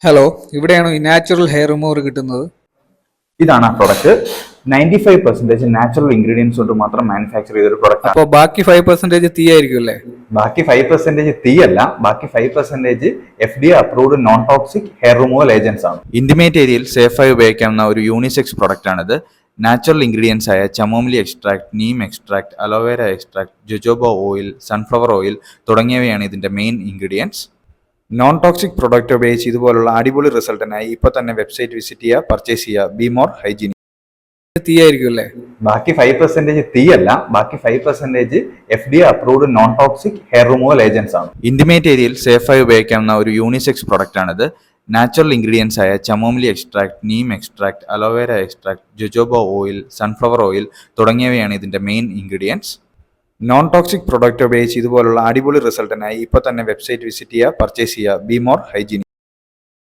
Hello, ഇവിടെയാണോ ഈ natural hair remover കിട്ടുന്നത്? ഇതാണ് ആ പ്രൊഡക്റ്റ്. 95% നാച്ചുറൽ ഇൻഗ്രീഡിയൻസ് കൊണ്ട് മാത്രം മാനുഫാക്ചർ ചെയ്തൊരു പ്രൊഡക്റ്റ് ആണ്. അപ്പോൾ ബാക്കി 5% തീ ആയിരിക്കും അല്ലേ? ബാക്കി 5% തീ അല്ല, ബാക്കി 5% FDA approved non toxic hair removal agents ആണ്. ഇന്റിമേറ്റ് ഏരിയയിൽ സേഫായി ഉപയോഗിക്കാവുന്ന ഒരു യൂണിസെക്സ് പ്രൊഡക്റ്റ് ആണിത്. നാച്ചുറൽ ഇൻഗ്രീഡിയൻസ് ആയ chamomile extract, neem extract, aloe vera extract, jojoba oil, sunflower oil തുടങ്ങിയവയാണ് ഇതിന്റെ main ingredients. Non toxic product ഉപയോഗിച്ച് ഇതുപോലുള്ള അടിപൊളി റിസൾട്ടിനായി ഇപ്പോൾ തന്നെ വെബ്സൈറ്റ് വിസിറ്റ് ചെയ്യുക, പർച്ചേസ് ചെയ്യുക. Be more hygienic. തീ ആയിരിക്കും അല്ലേ? ബാക്കി 5% തീ അല്ല, ബാക്കി 5% FDA approved non toxic hair removal agents ആണ്. ഇന്റിമേറ്റ് ഏരിയയിൽ സേഫായി ഉപയോഗിക്കാവുന്ന ഒരു യൂണിസെക്സ് പ്രൊഡക്റ്റ് ആണിത്. നാച്ചുറൽ ഇൻഗ്രീഡിയൻസ് ആയ chamomile extract, neem extract, aloe vera extract, jojoba oil, sunflower oil തുടങ്ങിയവയാണ് ഇതിന്റെ main ingredients. Non toxic product ഉപയോഗിച്ച് ഇതുപോലുള്ള അടിപൊളി റിസൾട്ടിനായി ഇപ്പോൾ തന്നെ വെബ്സൈറ്റ് വിസിറ്റ് ചെയ്യുക, പർച്ചേസ് ചെയ്യുക. Be more hygienic.